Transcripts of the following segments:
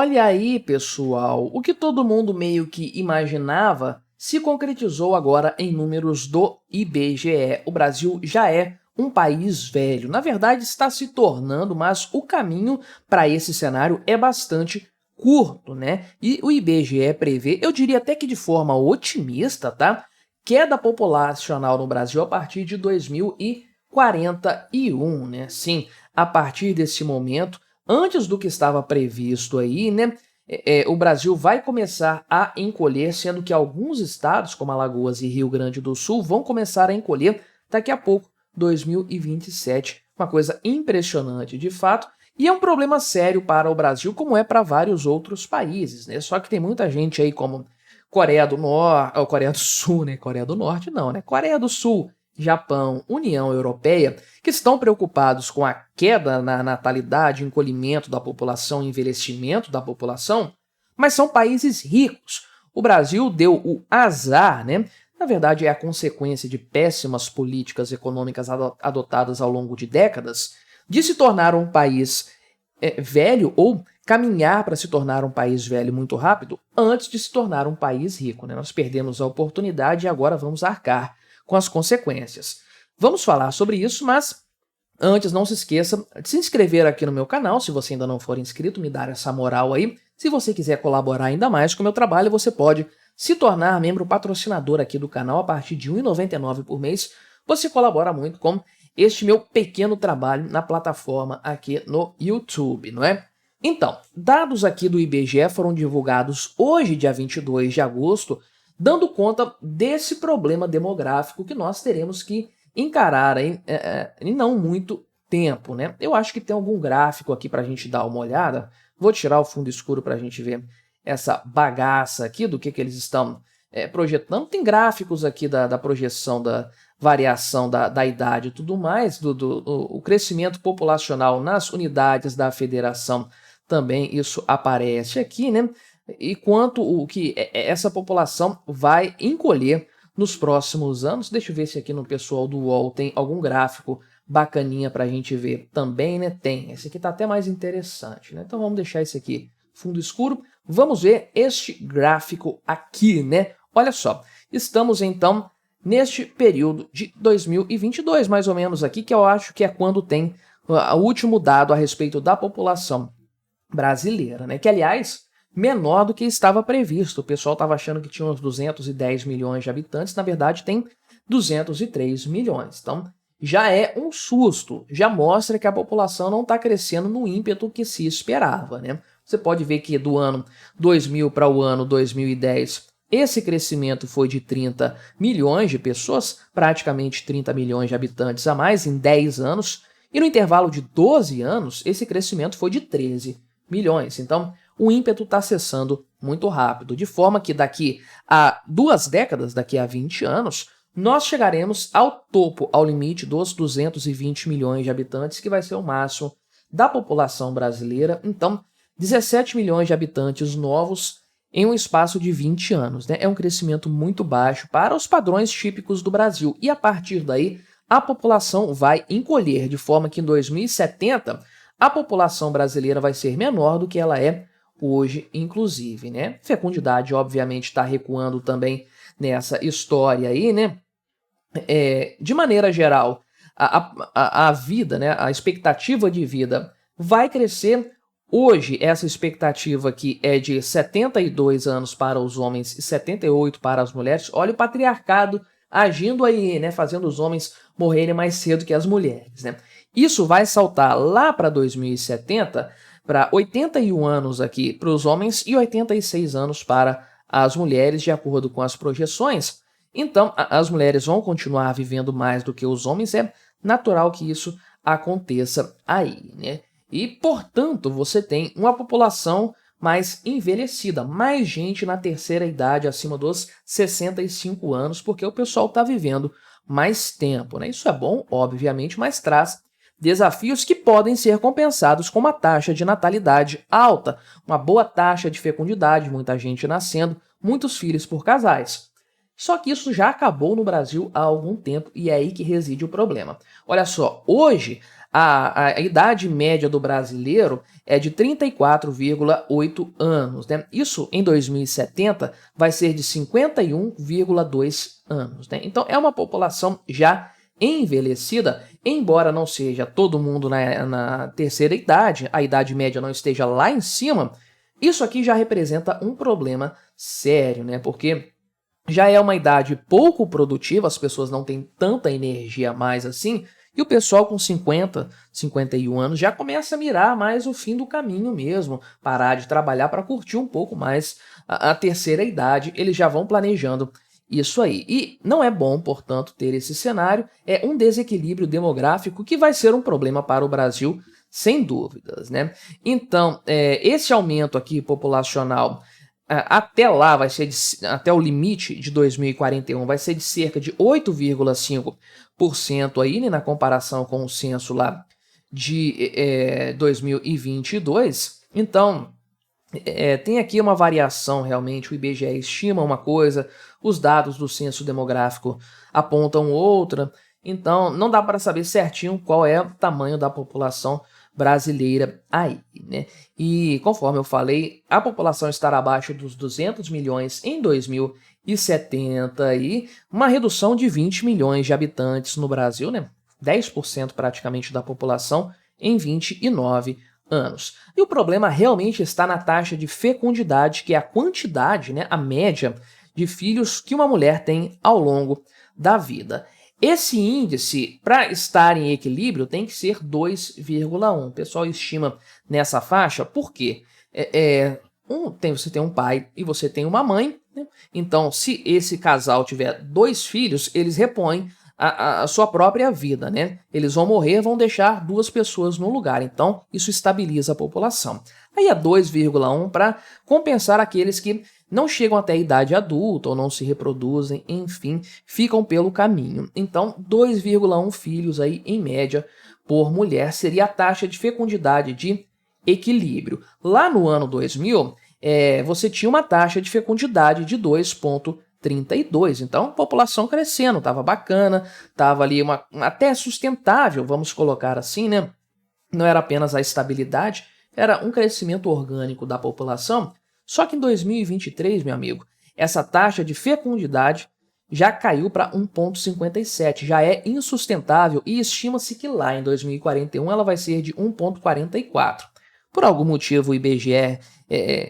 Olha aí, pessoal, o que todo mundo meio que imaginava se concretizou agora em números do IBGE. O Brasil já é um país velho. Na verdade, está se tornando, mas o caminho para esse cenário é bastante curto, né? E o IBGE prevê, eu diria até que de forma otimista, tá? Queda populacional no Brasil a partir de 2041, né? Sim, a partir desse momento, antes do que estava previsto aí, né? O Brasil vai começar a encolher, sendo que alguns estados, como Alagoas e Rio Grande do Sul, vão começar a encolher daqui a pouco, 2027. Uma coisa impressionante, de fato, e é um problema sério para o Brasil, como é para vários outros países, né? Só que tem muita gente aí como Coreia do Norte, ou Coreia do Sul, né? Coreia do Norte não, né? Coreia do Sul, Japão, União Europeia, que estão preocupados com a queda na natalidade, encolhimento da população, envelhecimento da população, mas são países ricos. O Brasil deu o azar, né? Na verdade, é a consequência de péssimas políticas econômicas adotadas ao longo de décadas, de se tornar um país velho ou caminhar para se tornar um país velho muito rápido antes de se tornar um país rico, né? Nós perdemos a oportunidade e agora vamos arcar com as consequências. Vamos falar sobre isso, mas antes não se esqueça de se inscrever aqui no meu canal, se você ainda não for inscrito, me dar essa moral aí. Se você quiser colaborar ainda mais com o meu trabalho, você pode se tornar membro patrocinador aqui do canal a partir de R$ 1,99 por mês. Você colabora muito com este meu pequeno trabalho na plataforma aqui no YouTube, não é? Então, dados aqui do IBGE foram divulgados hoje, dia 22 de agosto, dando conta desse problema demográfico que nós teremos que encarar em não muito tempo, né? Eu acho que tem algum gráfico aqui para a gente dar uma olhada. Vou tirar o fundo escuro para a gente ver essa bagaça aqui do que eles estão projetando. Tem gráficos aqui da projeção da variação da idade e tudo mais, o crescimento populacional nas unidades da federação também, isso aparece aqui, né? E quanto essa população vai encolher nos próximos anos. Deixa eu ver se aqui no pessoal do UOL tem algum gráfico bacaninha para a gente ver também, né? Tem. Esse aqui tá até mais interessante, né? Então vamos deixar esse aqui fundo escuro. Vamos ver este gráfico aqui, né? Olha só, estamos então neste período de 2022, mais ou menos aqui, que eu acho que é quando tem o último dado a respeito da população brasileira, né? Que, aliás, menor do que estava previsto. O pessoal estava achando que tinha uns 210 milhões de habitantes, na verdade tem 203 milhões. Então, já é um susto, já mostra que a população não está crescendo no ímpeto que se esperava, né? Você pode ver que do ano 2000 para o ano 2010, esse crescimento foi de 30 milhões de pessoas, praticamente 30 milhões de habitantes a mais em 10 anos, e no intervalo de 12 anos, esse crescimento foi de 13 milhões. Então, o ímpeto está cessando muito rápido, de forma que daqui a 2 décadas, daqui a 20 anos, nós chegaremos ao topo, ao limite dos 220 milhões de habitantes, que vai ser o máximo da população brasileira. Então, 17 milhões de habitantes novos em um espaço de 20 anos, né? É um crescimento muito baixo para os padrões típicos do Brasil. E a partir daí, a população vai encolher, de forma que em 2070, a população brasileira vai ser menor do que ela é hoje, inclusive, né? Fecundidade, obviamente, está recuando também nessa história aí, né? De maneira geral, a vida, né? A expectativa de vida vai crescer. Hoje, essa expectativa aqui é de 72 anos para os homens e 78 para as mulheres. Olha o patriarcado agindo aí, né? Fazendo os homens morrerem mais cedo que as mulheres, né? Isso vai saltar lá para 2070 para 81 anos aqui para os homens e 86 anos para as mulheres, de acordo com as projeções. Então, as mulheres vão continuar vivendo mais do que os homens, é natural que isso aconteça aí, né? E, portanto, você tem uma população mais envelhecida, mais gente na terceira idade, acima dos 65 anos, porque o pessoal está vivendo mais tempo, né? Isso é bom, obviamente, mas traz desafios que podem ser compensados com uma taxa de natalidade alta, uma boa taxa de fecundidade, muita gente nascendo, muitos filhos por casais. Só que isso já acabou no Brasil há algum tempo e é aí que reside o problema. Olha só, hoje a idade média do brasileiro é de 34,8 anos, né? Isso em 2070 vai ser de 51,2 anos, né? Então é uma população já envelhecida, embora não seja todo mundo na terceira idade, a idade média não esteja lá em cima, isso aqui já representa um problema sério, né? Porque já é uma idade pouco produtiva, as pessoas não têm tanta energia mais assim, e o pessoal com 50, 51 anos já começa a mirar mais o fim do caminho mesmo, parar de trabalhar para curtir um pouco mais a terceira idade, eles já vão planejando isso aí. E não é bom, portanto, ter esse cenário, é um desequilíbrio demográfico que vai ser um problema para o Brasil, sem dúvidas, né? Então, esse aumento aqui populacional até lá vai ser até o limite de 2041 vai ser de cerca de 8,5% aí, né, na comparação com o censo lá de 2022. Então, tem aqui uma variação realmente, o IBGE estima uma coisa, os dados do censo demográfico apontam outra, então não dá para saber certinho qual é o tamanho da população brasileira aí, né? E conforme eu falei, a população estará abaixo dos 200 milhões em 2070 e uma redução de 20 milhões de habitantes no Brasil, né? 10% praticamente da população em 29 anos. E o problema realmente está na taxa de fecundidade, que é a quantidade, né, a média de filhos que uma mulher tem ao longo da vida. Esse índice, para estar em equilíbrio, tem que ser 2,1. O pessoal estima nessa faixa, por quê? Você tem um pai e você tem uma mãe, né? Então, se esse casal tiver 2 filhos, eles repõem a sua própria vida, né? Eles vão morrer, vão deixar 2 pessoas no lugar. Então, isso estabiliza a população. Aí é 2,1 para compensar aqueles que não chegam até a idade adulta ou não se reproduzem, enfim, ficam pelo caminho. Então, 2,1 filhos aí em média por mulher seria a taxa de fecundidade de equilíbrio. Lá no ano 2000, você tinha uma taxa de fecundidade de 2,32. Então, população crescendo, estava bacana, estava ali até sustentável, vamos colocar assim, né? Não era apenas a estabilidade, era um crescimento orgânico da população. Só que em 2023, meu amigo, essa taxa de fecundidade já caiu para 1,57, já é insustentável e estima-se que lá em 2041 ela vai ser de 1,44. Por algum motivo o IBGE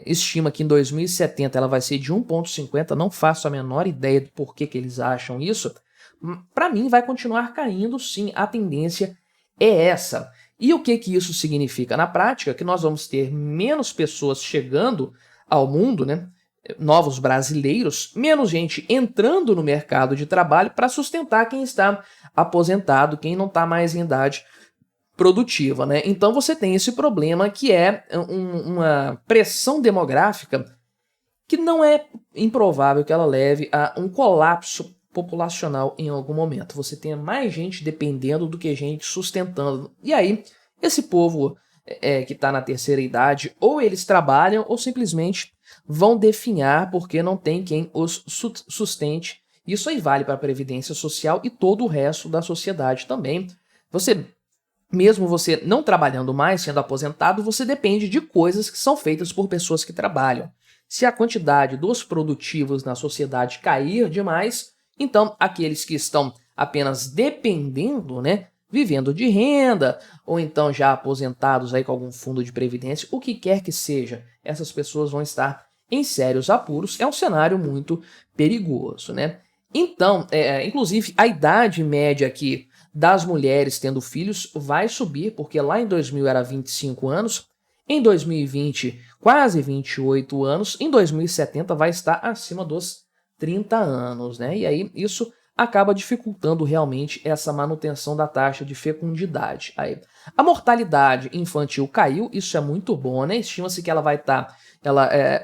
estima que em 2070 ela vai ser de 1,50, não faço a menor ideia do porquê que eles acham isso. Para mim vai continuar caindo sim, a tendência é essa. E o que isso significa? Na prática, que nós vamos ter menos pessoas chegando ao mundo, né? Novos brasileiros, menos gente entrando no mercado de trabalho para sustentar quem está aposentado, quem não está mais em idade produtiva, né? Então você tem esse problema que é uma pressão demográfica que não é improvável que ela leve a um colapso populacional em algum momento. Você tem mais gente dependendo do que gente sustentando. E aí, esse povo que está na terceira idade, ou eles trabalham ou simplesmente vão definhar porque não tem quem os sustente. Isso aí vale para a Previdência Social e todo o resto da sociedade também. Mesmo você não trabalhando mais, sendo aposentado, você depende de coisas que são feitas por pessoas que trabalham. Se a quantidade dos produtivos na sociedade cair demais, então aqueles que estão apenas dependendo, né, vivendo de renda, ou então já aposentados aí com algum fundo de previdência, o que quer que seja, essas pessoas vão estar em sérios apuros. É um cenário muito perigoso, né? Então, inclusive, a idade média aqui das mulheres tendo filhos vai subir, porque lá em 2000 era 25 anos, em 2020 quase 28 anos, em 2070 vai estar acima dos 30 anos, né? E aí isso acaba dificultando realmente essa manutenção da taxa de fecundidade. Aí, a mortalidade infantil caiu, isso é muito bom, né? Estima-se que ela vai estar,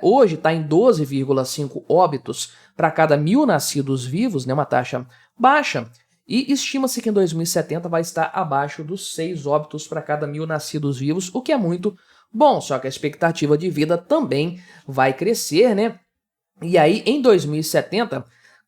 hoje está em 12,5 óbitos para cada 1.000 nascidos vivos, né? Uma taxa baixa. E estima-se que em 2070 vai estar abaixo dos 6 óbitos para cada 1.000 nascidos vivos, o que é muito bom, só que a expectativa de vida também vai crescer, né? E aí, em 2070,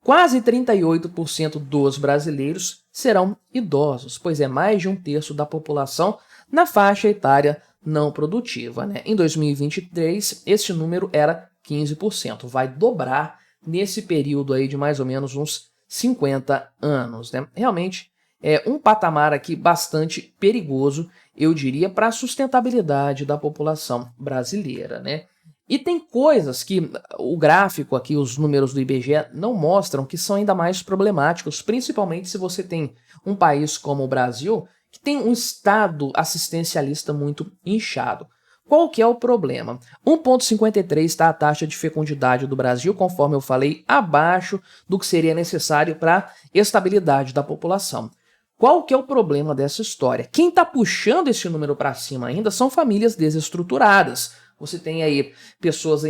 Quase 38% dos brasileiros serão idosos, pois é mais de um terço da população na faixa etária não produtiva, né? Em 2023, esse número era 15%, vai dobrar nesse período aí de mais ou menos uns 50 anos, né? Realmente é um patamar aqui bastante perigoso, eu diria, para a sustentabilidade da população brasileira, né? E tem coisas que o gráfico aqui, os números do IBGE não mostram, que são ainda mais problemáticos, principalmente se você tem um país como o Brasil, que tem um estado assistencialista muito inchado. Qual que é o problema? 1,53 está a taxa de fecundidade do Brasil, conforme eu falei, abaixo do que seria necessário para a estabilidade da população. Qual que é o problema dessa história? Quem está puxando esse número para cima ainda são famílias desestruturadas. Você tem aí pessoas,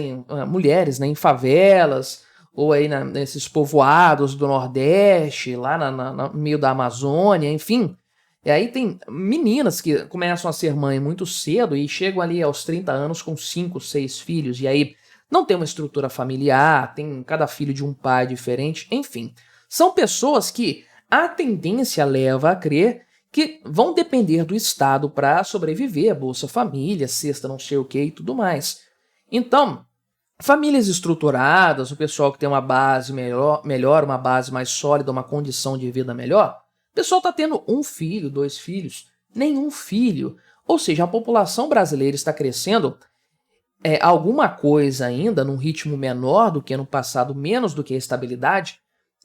mulheres, né, em favelas, ou aí nesses povoados do Nordeste, lá no meio da Amazônia, enfim. E aí tem meninas que começam a ser mãe muito cedo e chegam ali aos 30 anos com 5, 6 filhos, e aí não tem uma estrutura familiar, tem cada filho de um pai diferente, enfim. São pessoas que a tendência leva a crer que vão depender do Estado para sobreviver, Bolsa Família, cesta não sei o que e tudo mais. Então, famílias estruturadas, o pessoal que tem uma base melhor, uma base mais sólida, uma condição de vida melhor, o pessoal está tendo um filho, 2 filhos, nenhum filho. Ou seja, a população brasileira está crescendo alguma coisa ainda, num ritmo menor do que no passado, menos do que a estabilidade.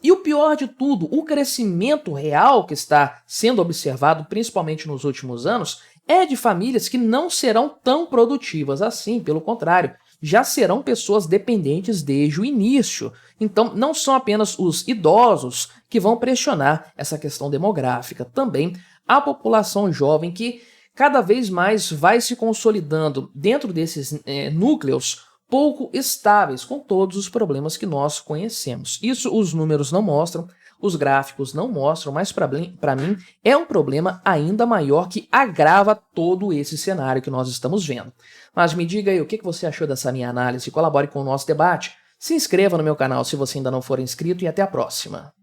E o pior de tudo, o crescimento real que está sendo observado, principalmente nos últimos anos, é de famílias que não serão tão produtivas assim, pelo contrário, já serão pessoas dependentes desde o início. Então, não são apenas os idosos que vão pressionar essa questão demográfica, também a população jovem que cada vez mais vai se consolidando dentro desses núcleos pouco estáveis, com todos os problemas que nós conhecemos. Isso os números não mostram, os gráficos não mostram, mas para mim é um problema ainda maior que agrava todo esse cenário que nós estamos vendo. Mas me diga aí o que você achou dessa minha análise, colabore com o nosso debate, se inscreva no meu canal se você ainda não for inscrito e até a próxima.